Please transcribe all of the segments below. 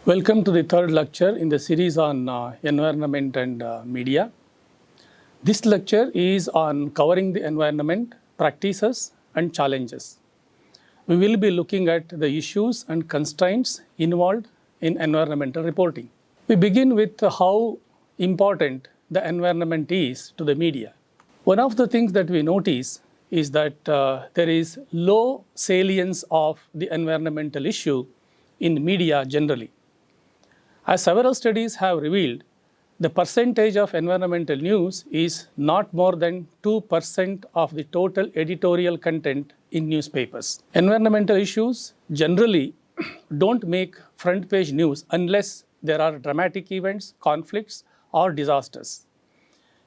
Welcome to the third lecture in the series on environment and media. This lecture is on covering the environment, practices and challenges. We will be looking at the issues and constraints involved in environmental reporting. We begin with how important the environment is to the media. One of the things that we notice is that there is low salience of the environmental issue in media generally. As several studies have revealed, the percentage of environmental news is not more than 2% of the total editorial content in newspapers. Environmental issues generally don't make front page news unless there are dramatic events, conflicts, or disasters.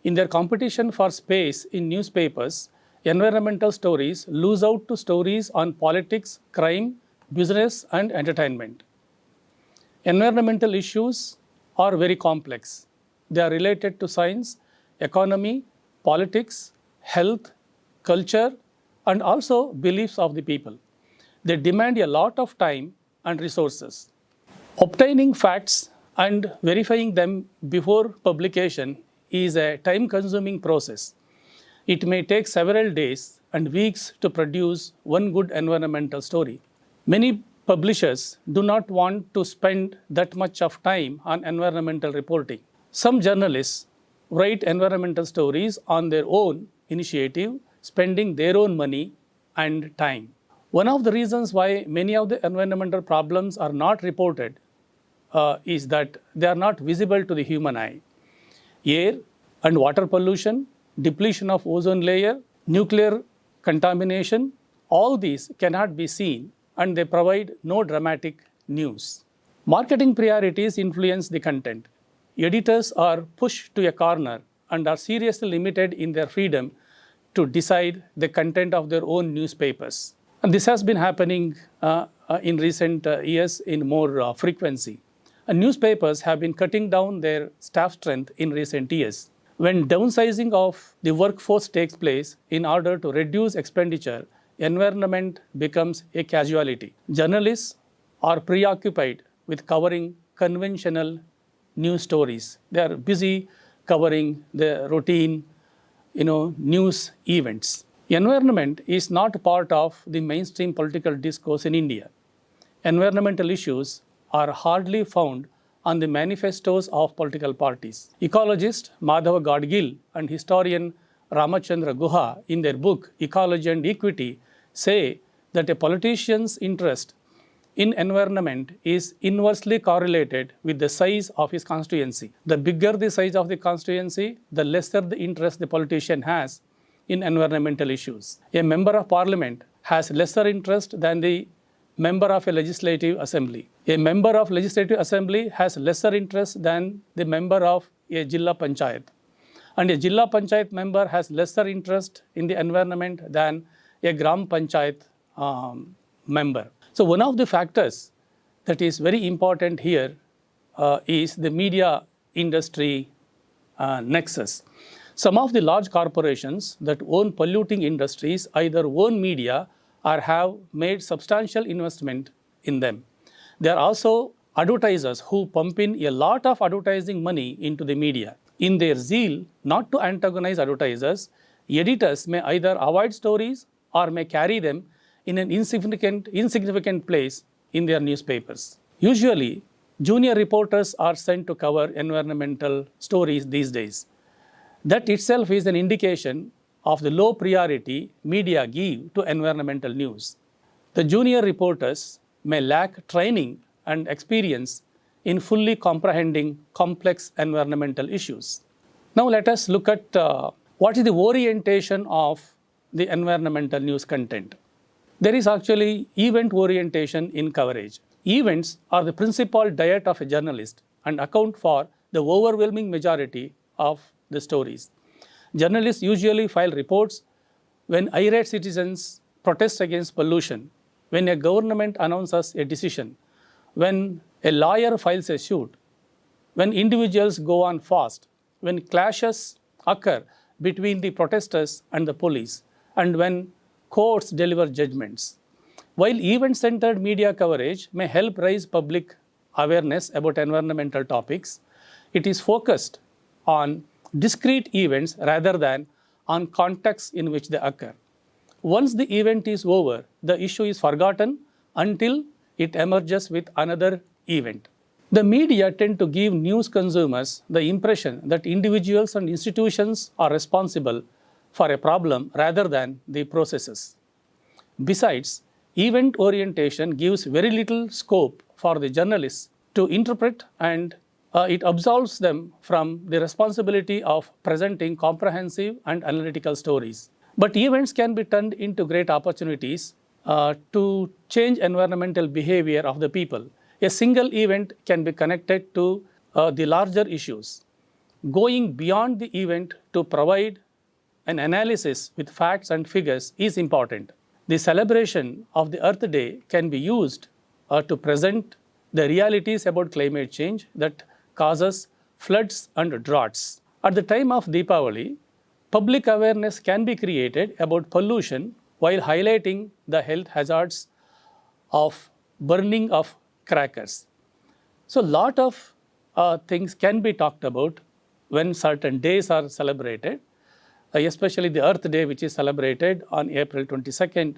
In their competition for space in newspapers, environmental stories lose out to stories on politics, crime, business, and entertainment. Environmental issues are very complex. They are related to science, economy, politics, health, culture, and also beliefs of the people. They demand a lot of time and resources. Obtaining facts and verifying them before publication is a time-consuming process. It may take several days and weeks to produce one good environmental story. Many publishers do not want to spend that much of time on environmental reporting. Some journalists write environmental stories on their own initiative, spending their own money and time. One of the reasons why many of the environmental problems are not reported is that they are not visible to the human eye. Air and water pollution, depletion of ozone layer, nuclear contamination, all these cannot be seen and they provide no dramatic news. Marketing priorities influence the content. Editors are pushed to a corner and are seriously limited in their freedom to decide the content of their own newspapers. And this has been happening in recent years in more frequency. And newspapers have been cutting down their staff strength in recent years. When downsizing of the workforce takes place in order to reduce expenditure, environment becomes a casualty. Journalists are preoccupied with covering conventional news stories. They are busy covering the routine, news events. Environment is not part of the mainstream political discourse in India. Environmental issues are hardly found on the manifestos of political parties. Ecologist Madhava Gadgil and historian Ramachandra Guha, in their book Ecology and Equity, say that a politician's interest in environment is inversely correlated with the size of his constituency. The bigger the size of the constituency, the lesser the interest the politician has in environmental issues. A member of parliament has lesser interest than the member of a legislative assembly. A member of legislative assembly has lesser interest than the member of a Jilla Panchayat. And a Jilla Panchayat member has lesser interest in the environment than a Gram Panchayat member. So one of the factors that is very important here is the media industry nexus. Some of the large corporations that own polluting industries either own media or have made substantial investment in them. There are also advertisers who pump in a lot of advertising money into the media. In their zeal not to antagonize advertisers, editors may either avoid stories or may carry them in an insignificant place in their newspapers. Usually, junior reporters are sent to cover environmental stories these days. That itself is an indication of the low priority media give to environmental news. The junior reporters may lack training and experience in fully comprehending complex environmental issues. Now let us look at what is the orientation of the environmental news content. There is actually event orientation in coverage. Events are the principal diet of a journalist and account for the overwhelming majority of the stories. Journalists usually file reports when irate citizens protest against pollution, when a government announces a decision, when a lawyer files a suit, when individuals go on fast, when clashes occur between the protesters and the police, and when courts deliver judgments. While event-centered media coverage may help raise public awareness about environmental topics. It is focused on discrete events rather than on contexts in which they occur. Once the event is over, the issue is forgotten until it emerges with another event. The media tend to give news consumers the impression that individuals and institutions are responsible for a problem rather than the processes. Besides, event orientation gives very little scope for the journalists to interpret, and it absolves them from the responsibility of presenting comprehensive and analytical stories. But events can be turned into great opportunities to change environmental behavior of the people. A single event can be connected to the larger issues. Going beyond the event to provide an analysis with facts and figures is important. The celebration of the Earth Day can be used to present the realities about climate change that causes floods and droughts. At the time of Deepavali, public awareness can be created about pollution while highlighting the health hazards of burning of crackers. So, a lot of things can be talked about when certain days are celebrated, especially the Earth Day, which is celebrated on April 22nd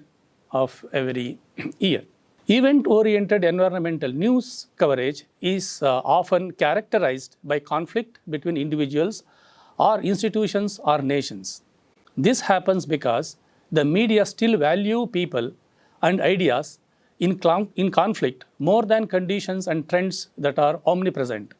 of every year. Event-oriented environmental news coverage is often characterized by conflict between individuals or institutions or nations. This happens because the media still value people and ideas in conflict more than conditions and trends that are omnipresent.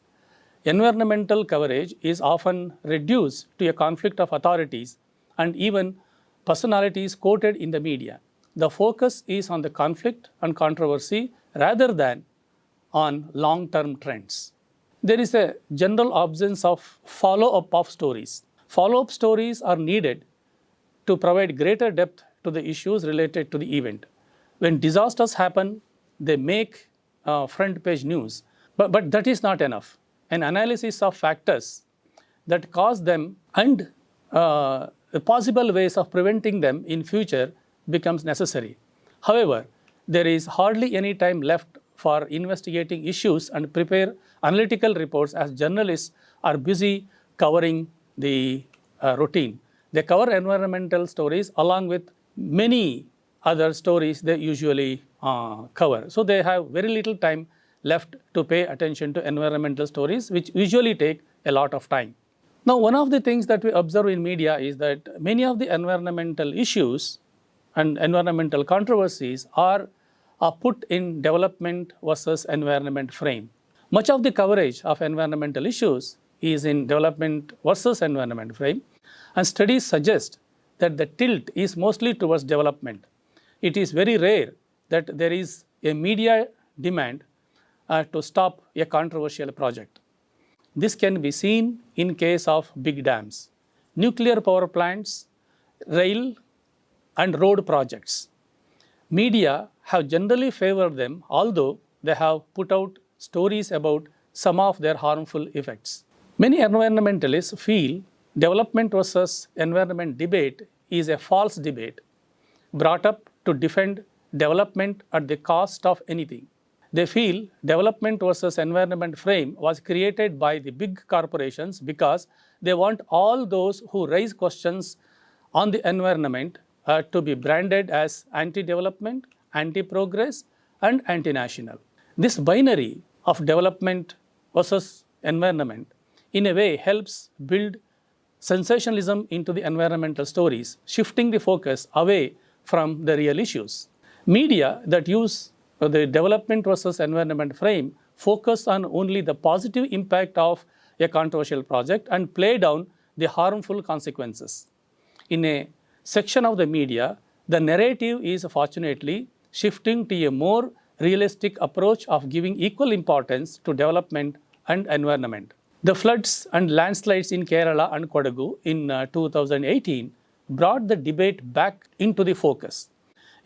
Environmental coverage is often reduced to a conflict of authorities and even personalities quoted in the media. The focus is on the conflict and controversy rather than on long-term trends. There is a general absence of follow-up of stories. Follow-up stories are needed to provide greater depth to the issues related to the event. When disasters happen, they make front page news, but that is not enough. An analysis of factors that cause them and the possible ways of preventing them in future becomes necessary. However, there is hardly any time left for investigating issues and prepare analytical reports as journalists are busy covering the routine. They cover environmental stories along with many other stories they usually cover. So they have very little time left to pay attention to environmental stories, which usually take a lot of time. Now, one of the things that we observe in media is that many of the environmental issues and environmental controversies are put in development versus environment frame. Much of the coverage of environmental issues is in development versus environment frame, and studies suggest that the tilt is mostly towards development. It is very rare that there is a media demand to stop a controversial project. This can be seen in case of big dams, nuclear power plants, rail and road projects. Media have generally favored them, although they have put out stories about some of their harmful effects. Many environmentalists feel development versus environment debate is a false debate brought up to defend development at the cost of anything. They feel development versus environment frame was created by the big corporations because they want all those who raise questions on the environment to be branded as anti-development, anti-progress, and anti-national. This binary of development versus environment in a way helps build sensationalism into the environmental stories, shifting the focus away from the real issues. Media that use the development versus environment frame focus on only the positive impact of a controversial project and play down the harmful consequences. In a section of the media, the narrative is fortunately shifting to a more realistic approach of giving equal importance to development and environment. The floods and landslides in Kerala and Kodagu in 2018 brought the debate back into the focus.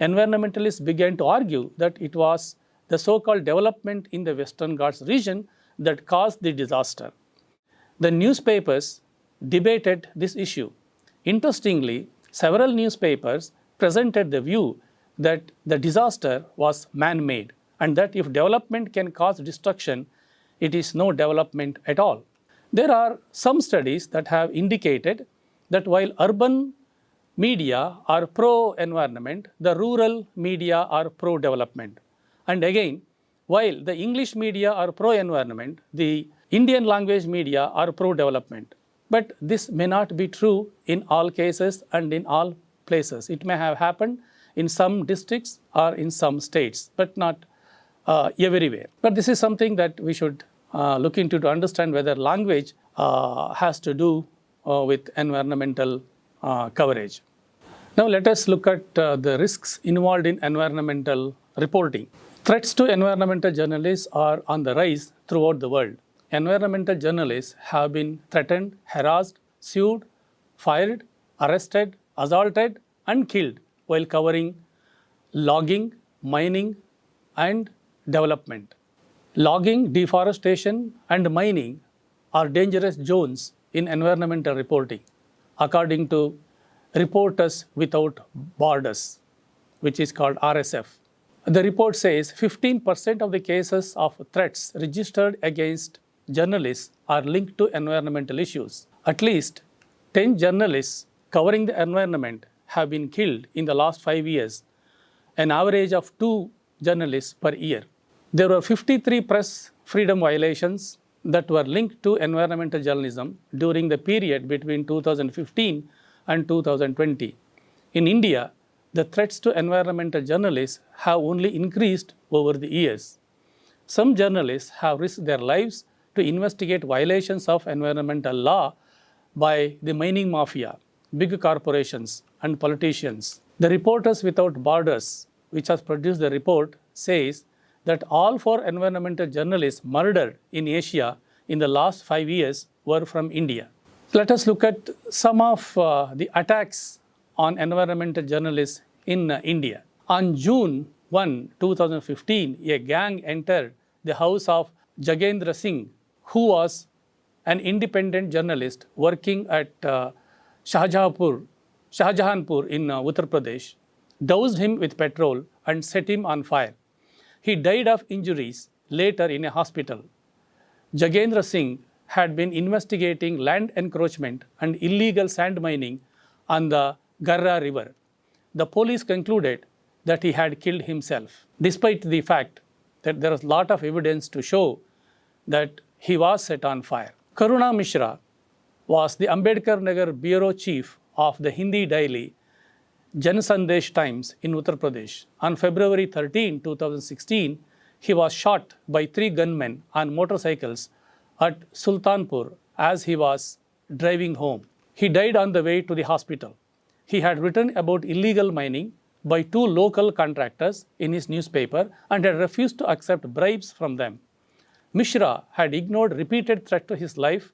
Environmentalists began to argue that it was the so-called development in the Western Ghats region that caused the disaster. The newspapers debated this issue. Interestingly, several newspapers presented the view that the disaster was man-made, and that if development can cause destruction, it is no development at all. There are some studies that have indicated that while urban media are pro-environment, the rural media are pro-development. And again, while the English media are pro-environment, the Indian language media are pro-development. But this may not be true in all cases and in all places. It may have happened in some districts or in some states, but not everywhere. But this is something that we should look into to understand whether language has to do with environmental coverage. Now let us look at the risks involved in environmental reporting. Threats to environmental journalists are on the rise throughout the world. Environmental journalists have been threatened, harassed, sued, fired, arrested, assaulted, and killed while covering logging, mining, and development. Logging, deforestation, and mining are dangerous zones in environmental reporting, according to Reporters Without Borders, which is called RSF. The report says 15% of the cases of threats registered against journalists are linked to environmental issues. At least 10 journalists covering the environment have been killed in the last 5 years, an average of 2 journalists per year. There were 53 press freedom violations that were linked to environmental journalism during the period between 2015 and 2020. In India, the threats to environmental journalists have only increased over the years. Some journalists have risked their lives to investigate violations of environmental law by the mining mafia, big corporations, and politicians. The Reporters Without Borders, which has produced the report, says that all 4 environmental journalists murdered in Asia in the last 5 years were from India. Let us look at some of the attacks on environmental journalists in India. On June 1, 2015, a gang entered the house of Jagendra Singh, who was an independent journalist working at Shahjahanpur in Uttar Pradesh, doused him with petrol and set him on fire. He died of injuries later in a hospital. Jagendra Singh had been investigating land encroachment and illegal sand mining on the Garra River. The police concluded that he had killed himself, despite the fact that there was a lot of evidence to show that he was set on fire. Karuna Mishra was the Ambedkar Nagar bureau chief of the Hindi daily Jan Sandesh Times in Uttar Pradesh. On February 13, 2016, he was shot by 3 gunmen on motorcycles at Sultanpur as he was driving home. He died on the way to the hospital. He had written about illegal mining by 2 local contractors in his newspaper and had refused to accept bribes from them. Mishra had ignored repeated threats to his life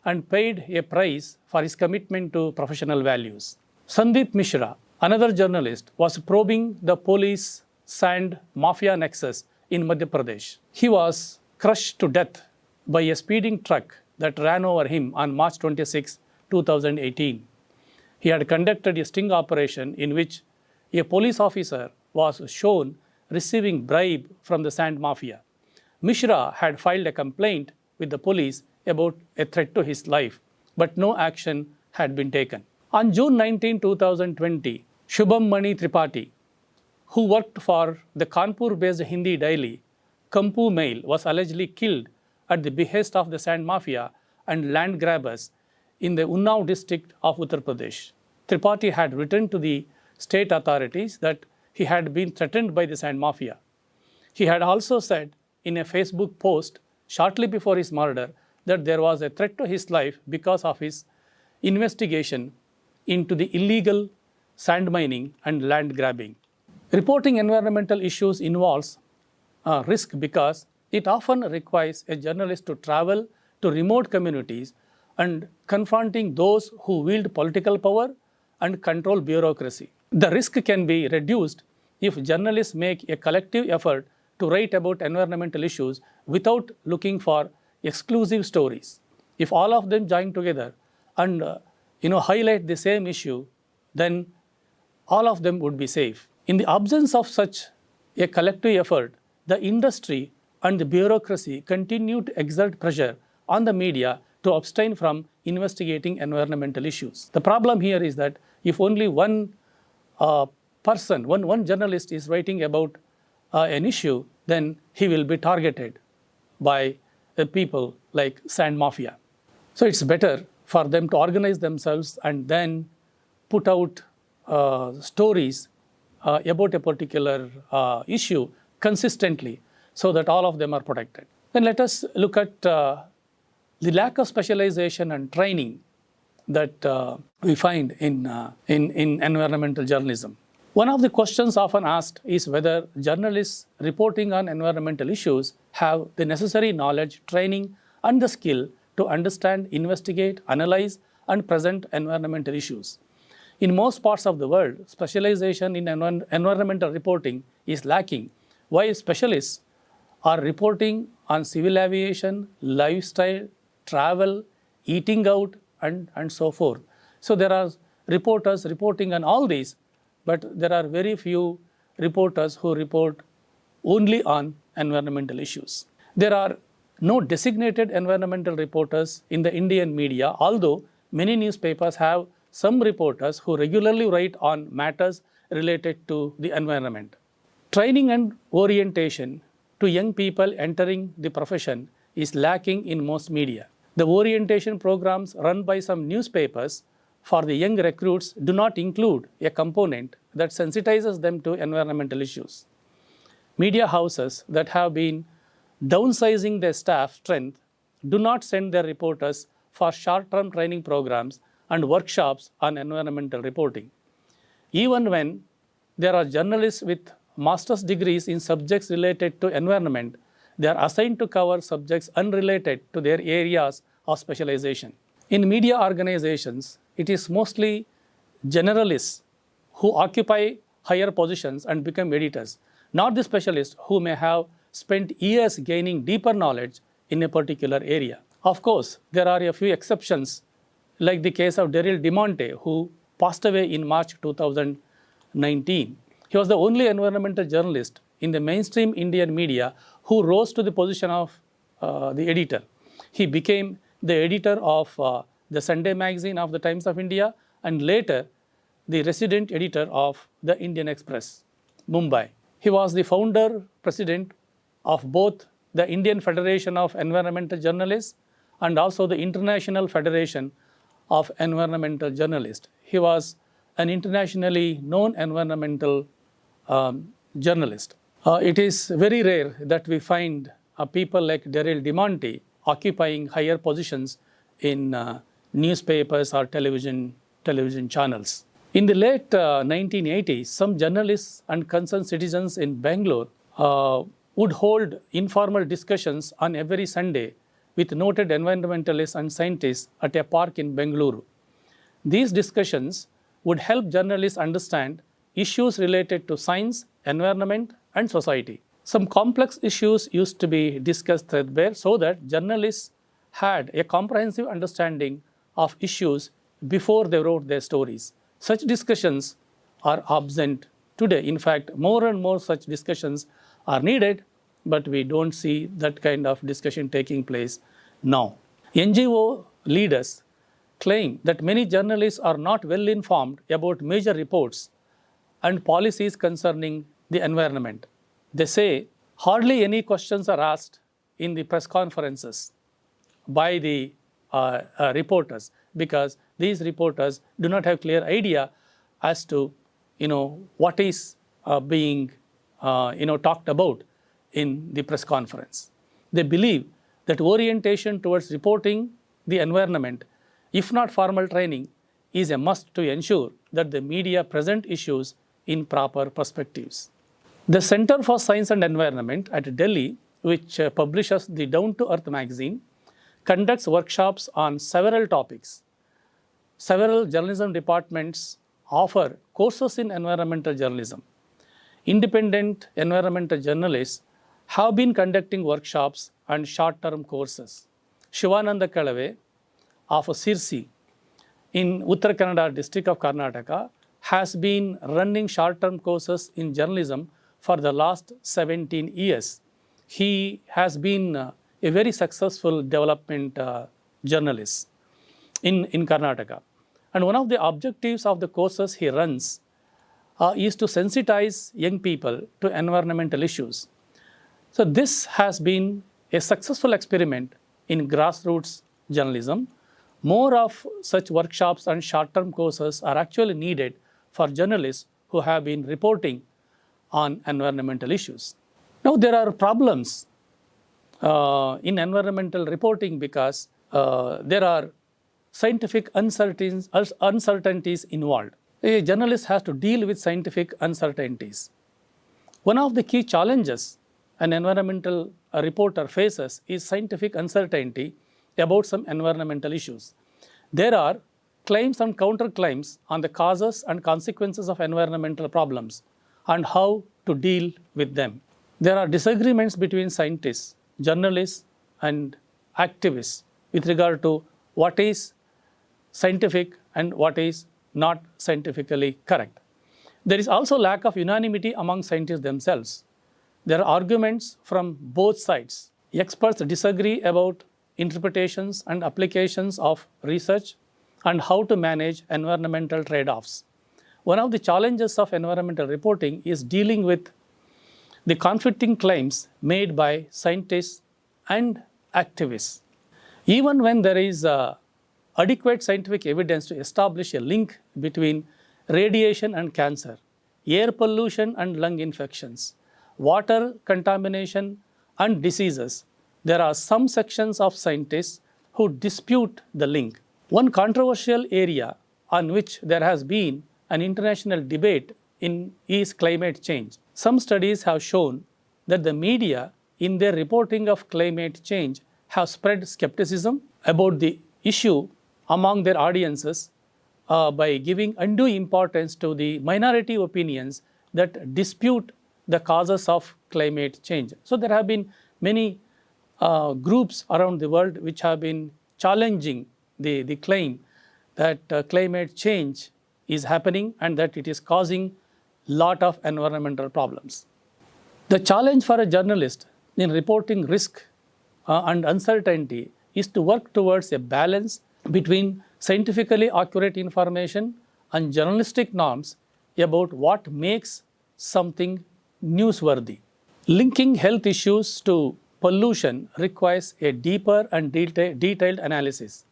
and paid a price for his commitment to professional values. Sandeep Mishra, another journalist, was probing the police sand mafia nexus in Madhya Pradesh. He was crushed to death by a speeding truck that ran over him on March 26, 2018. He had conducted a sting operation in which a police officer was shown receiving bribe from the sand mafia. Mishra had filed a complaint with the police about a threat to his life, but no action had been taken. On June 19, 2020, Shubham Mani Tripathi, who worked for the Kanpur-based Hindi daily Kampu Mail, was allegedly killed at the behest of the sand mafia and land grabbers in the Unnao district of Uttar Pradesh. Tripathi had written to the state authorities that he had been threatened by the sand mafia. He had also said in a Facebook post shortly before his murder that there was a threat to his life because of his investigation into the illegal sand mining and land grabbing. Reporting environmental issues involves risk because it often requires a journalist to travel to remote communities and confronting those who wield political power and control bureaucracy. The risk can be reduced if journalists make a collective effort to write about environmental issues without looking for exclusive stories. If all of them join together and highlight the same issue, then all of them would be safe. In the absence of such a collective effort, the industry and the bureaucracy continue to exert pressure on the media to abstain from investigating environmental issues. The problem here is that if only one person, one journalist is writing about an issue, then he will be targeted by people like Sand Mafia. So it's better for them to organize themselves and then put out stories about a particular issue consistently so that all of them are protected. Then let us look at the lack of specialization and training that we find in environmental journalism. One of the questions often asked is whether journalists reporting on environmental issues have the necessary knowledge, training, and the skill to understand, investigate, analyze, and present environmental issues. In most parts of the world, specialization in environmental reporting is lacking, while specialists are reporting on civil aviation, lifestyle, travel, eating out, and so forth. So there are reporters reporting on all these, but there are very few reporters who report only on environmental issues. There are no designated environmental reporters in the Indian media, although many newspapers have some reporters who regularly write on matters related to the environment. Training and orientation to young people entering the profession is lacking in most media. The orientation programs run by some newspapers for the young recruits do not include a component that sensitizes them to environmental issues. Media houses that have been downsizing their staff strength do not send their reporters for short-term training programs and workshops on environmental reporting. Even when there are journalists with master's degrees in subjects related to environment, they are assigned to cover subjects unrelated to their areas of specialization. In media organizations, it is mostly generalists who occupy higher positions and become editors, not the specialists who may have spent years gaining deeper knowledge in a particular area. Of course, there are a few exceptions, like the case of D.S who passed away in March 2019. He was the only environmental journalist in the mainstream Indian media who rose to the position of the editor. He became the editor of the Sunday magazine of the Times of India and later the resident editor of the Indian Express, Mumbai. He was the founder president of both the Indian Federation of Environmental Journalists and also the International Federation of Environmental Journalists. He was an internationally known environmental journalist. It is very rare that we find people like Daryl DeMonte occupying higher positions in newspapers or television channels. In the late 1980s, some journalists and concerned citizens in Bangalore would hold informal discussions on every Sunday with noted environmentalists and scientists at a park in Bengaluru. These discussions would help journalists understand issues related to science, environment, and society. Some complex issues used to be discussed threadbare so that journalists had a comprehensive understanding of issues before they wrote their stories. Such discussions are absent today. In fact, more and more such discussions are needed, but we don't see that kind of discussion taking place now. NGO leaders claim that many journalists are not well informed about major reports and policies concerning the environment. They say hardly any questions are asked in the press conferences by the reporters because these reporters do not have clear idea as to what is being talked about in the press conference. They believe that orientation towards reporting the environment, if not formal training, is a must to ensure that the media present issues in proper perspectives. The Center for Science and Environment at Delhi, which publishes the Down to Earth magazine, conducts workshops on several topics. Several journalism departments offer courses in environmental journalism. Independent environmental journalists have been conducting workshops and short-term courses. Shivananda Kalave of Sirsi in Uttara Kannada district of Karnataka has been running short-term courses in journalism for the last 17 years. He has been a very successful development journalist in Karnataka. And one of the objectives of the courses he runs is to sensitize young people to environmental issues. So this has been a successful experiment in grassroots journalism. More of such workshops and short-term courses are actually needed for journalists who have been reporting on environmental issues. Now there are problems in environmental reporting because there are scientific uncertainties involved. A journalist has to deal with scientific uncertainties. One of the key challenges an environmental reporter faces is scientific uncertainty about some environmental issues. There are claims and counterclaims on the causes and consequences of environmental problems and how to deal with them. There are disagreements between scientists, journalists, and activists with regard to what is scientific and what is not scientifically correct. There is also lack of unanimity among scientists themselves. There are arguments from both sides. Experts disagree about interpretations and applications of research and how to manage environmental trade-offs. One of the challenges of environmental reporting is dealing with the conflicting claims made by scientists and activists. Even when there is adequate scientific evidence to establish a link between radiation and cancer, air pollution and lung infections, water contamination and diseases, there are some sections of scientists who dispute the link. One controversial area on which there has been an international debate is climate change. Some studies have shown that the media, in their reporting of climate change, have spread skepticism about the issue among their audiences by giving undue importance to the minority opinions that dispute the causes of climate change. So there have been many groups around the world which have been challenging the claim that climate change is happening and that it is causing a lot of environmental problems. The challenge for a journalist in reporting risk and uncertainty is to work towards a balance between scientifically accurate information and journalistic norms about what makes something newsworthy. Linking health issues to pollution requires a deeper and detailed analysis.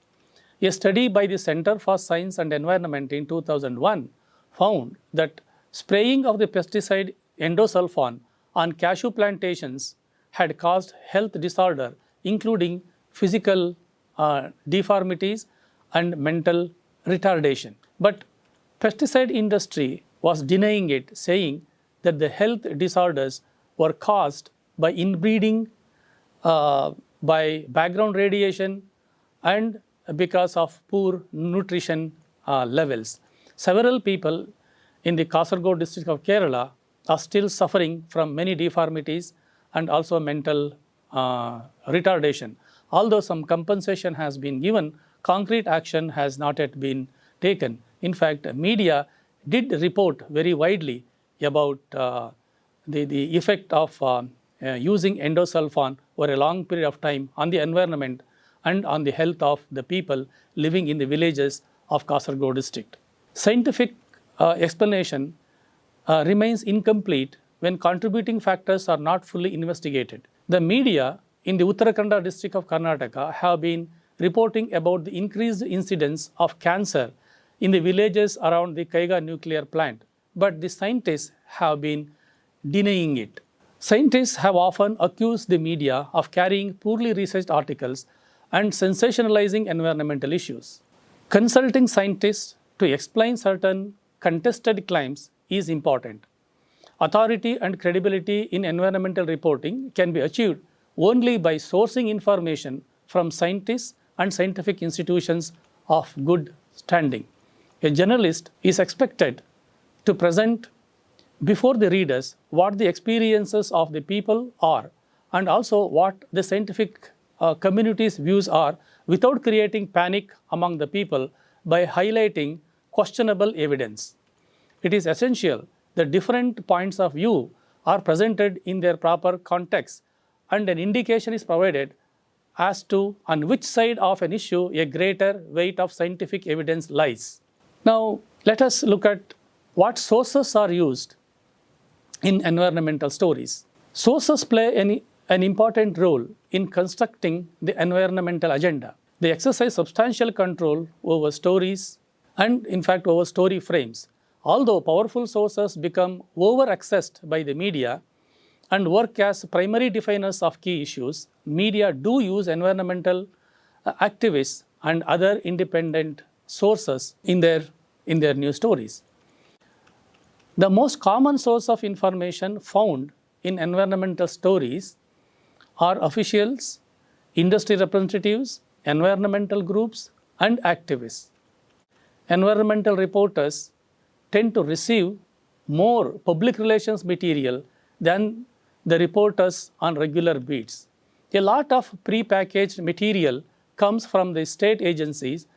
A study by the Center for Science and Environment in 2001 found that spraying of the pesticide endosulfan on cashew plantations had caused health disorder, including physical deformities and mental retardation. But pesticide industry was denying it, saying that the health disorders were caused by inbreeding, by background radiation, and because of poor nutrition levels. Several people in the KSAWU district of Kerala are still suffering from many deformities and also mental retardation. Although some compensation has been given, concrete action has not yet been taken. In fact, media did report very widely about the effect of using endosulfan over a long period of time on the environment and on the health of the people living in the villages of KSAWU district. Scientific explanation remains incomplete when contributing factors are not fully investigated. The media in the Uttarakhand district of Karnataka have been reporting about the increased incidence of cancer in the villages around the Kaiga nuclear plant, but the scientists have been denying it. Scientists have often accused the media of carrying poorly researched articles and sensationalizing environmental issues. Consulting scientists to explain certain contested claims is important. Authority and credibility in environmental reporting can be achieved only by sourcing information from scientists and scientific institutions of good standing. A journalist is expected to present before the readers what the experiences of the people are and also what the scientific community's views are without creating panic among the people by highlighting questionable evidence. It is essential that different points of view are presented in their proper context, and an indication is provided as to on which side of an issue a greater weight of scientific evidence lies. Now, let us look at what sources are used in environmental stories. Sources play an important role in constructing the environmental agenda. They exercise substantial control over stories and, in fact, over story frames. Although powerful sources become over-accessed by the media and work as primary definers of key issues, media do use environmental activists and other independent sources in their news stories. The most common source of information found in environmental stories are officials, industry representatives, environmental groups, and activists. Environmental reporters tend to receive more public relations material than the reporters on regular beats. A lot of pre-packaged material comes from the state agencies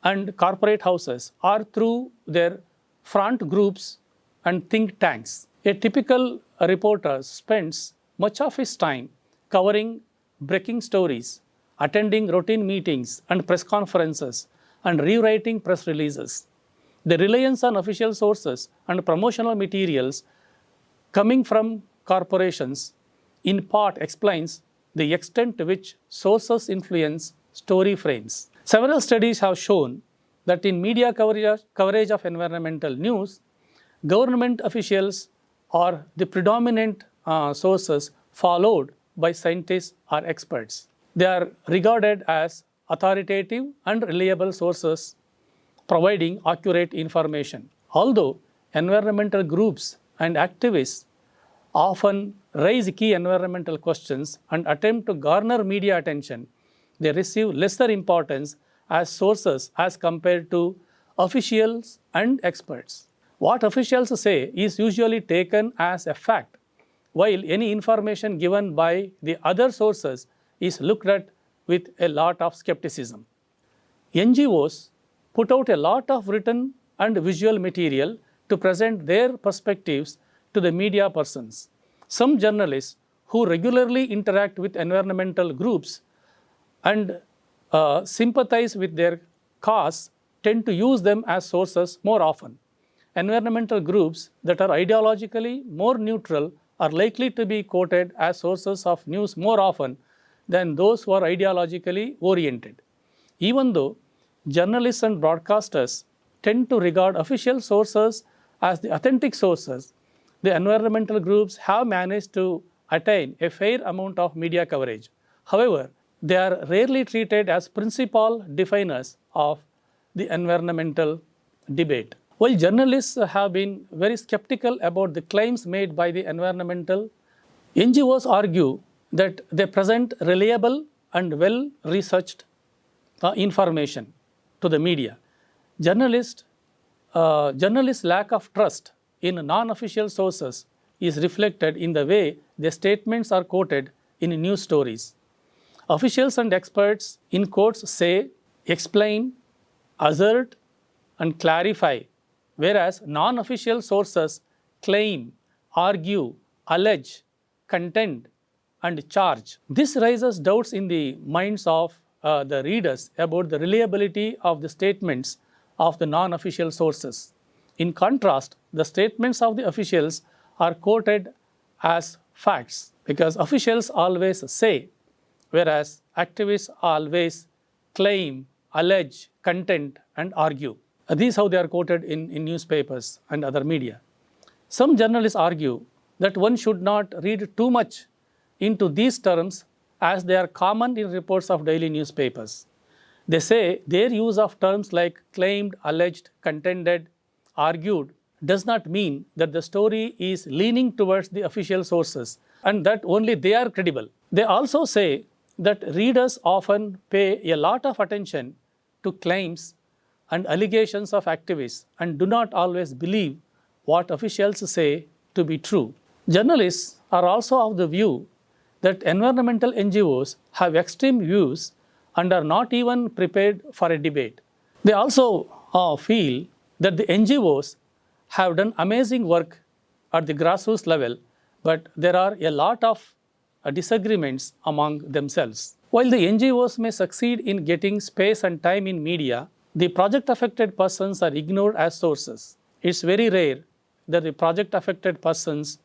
and corporate houses or through their front groups and think tanks. A typical reporter spends much of his time covering breaking stories, attending routine meetings and press conferences, and rewriting press releases. The reliance on official sources and promotional materials coming from corporations in part explains the extent to which sources influence story frames. Several studies have shown that in media coverage of environmental news, government officials are the predominant sources, followed by scientists or experts. They are regarded as authoritative and reliable sources providing accurate information. Although environmental groups and activists often raise key environmental questions and attempt to garner media attention, they receive lesser importance as sources as compared to officials and experts. What officials say is usually taken as a fact, while any information given by the other sources is looked at with a lot of skepticism. NGOs put out a lot of written and visual material to present their perspectives to the media persons. Some journalists who regularly interact with environmental groups and sympathize with their cause tend to use them as sources more often. Environmental groups that are ideologically more neutral are likely to be quoted as sources of news more often than those who are ideologically oriented. Even though journalists and broadcasters tend to regard official sources as the authentic sources, the environmental groups have managed to attain a fair amount of media coverage. However, they are rarely treated as principal definers of the environmental debate. While journalists have been very skeptical about the claims made by the environmental, NGOs argue that they present reliable and well-researched information to the media. Journalists' lack of trust in non-official sources is reflected in the way their statements are quoted in news stories. Officials and experts in quotes say, explain, assert, and clarify, whereas non-official sources claim, argue, allege, contend, and charge. This raises doubts in the minds of the readers about the reliability of the statements of the non-official sources. In contrast, the statements of the officials are quoted as facts because officials always say, whereas activists always claim, allege, contend, and argue. These how they are quoted in newspapers and other media. Some journalists argue that one should not read too much into these terms as they are common in reports of daily newspapers. They say their use of terms like claimed, alleged, contended, argued does not mean that the story is leaning towards the official sources and that only they are credible. They also say that readers often pay a lot of attention to claims and allegations of activists and do not always believe what officials say to be true. Journalists are also of the view that environmental NGOs have extreme views and are not even prepared for a debate. They also feel that the NGOs have done amazing work at the grassroots level but there are a lot of disagreements among themselves. While the NGOs may succeed in getting space and time in media, the project-affected persons are ignored as sources. It's very rare that the project-affected persons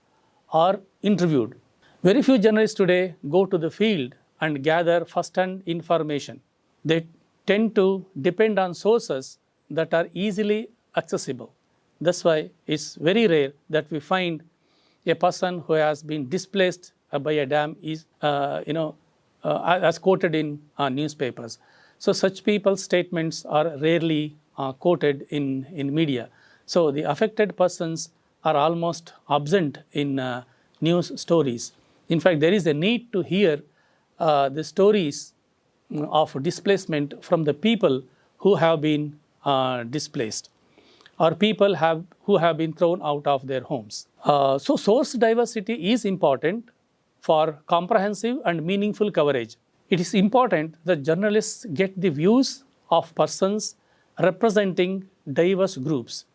are interviewed. Very few journalists today go to the field and gather first-hand information. They tend to depend on sources that are easily accessible. That's why it's very rare that we find a person who has been displaced by a dam is, as quoted in newspapers. So such people's statements are rarely quoted in media. So the affected persons are almost absent in news stories. In fact, there is a need to hear the stories of displacement from the people who have been displaced, or people who have been thrown out of their homes. So source diversity is important for comprehensive and meaningful coverage. It is important that journalists get the views of persons representing diverse groups.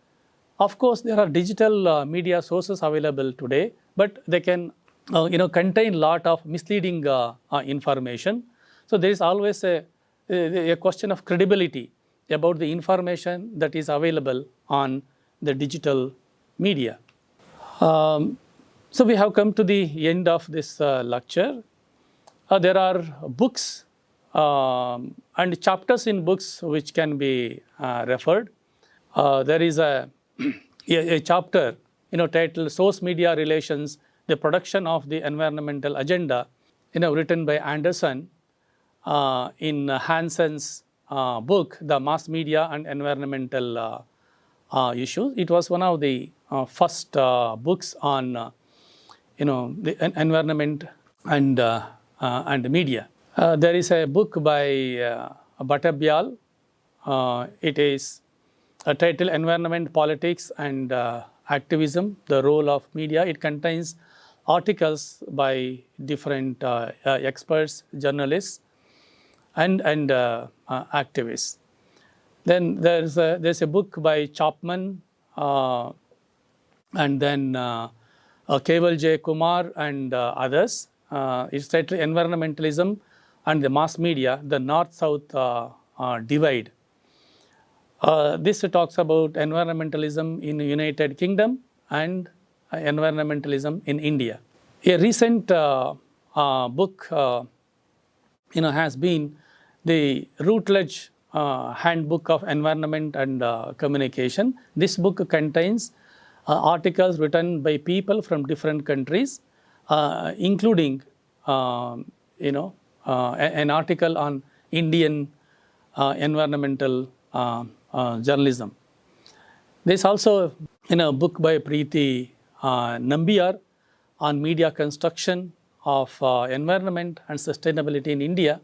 Of course, there are digital media sources available today, but they can contain a lot of misleading information. So there is always a question of credibility about the information that is available on the digital media. So we have come to the end of this lecture. There are books and chapters in books which can be referred. There is a chapter titled Source Media Relations, the Production of the Environmental Agenda, written by Anderson in Hansen's book, The Mass Media and Environmental Issues. It was one of the first books on the environment and media. There is a book by Bhattabyal. It is titled Environment, Politics and Activism, the Role of Media. It contains articles by different experts, journalists and activists. Then there's a book by Chapman and then Keval J. Kumar and others. It's titled Environmentalism and the Mass Media, the North-South Divide. This talks about environmentalism in the United Kingdom and environmentalism in India. A recent book has been the Routledge Handbook of Environment and Communication. This book contains articles written by people from different countries, including an article on Indian environmental journalism. There's also a book by Preeti Nambiyar on media construction of environment and sustainability in India.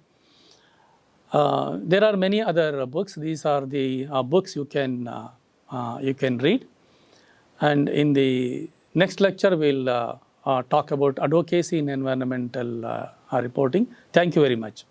There are many other books. These are the books you can read. And in the next lecture, we'll talk about advocacy in environmental reporting. Thank you very much.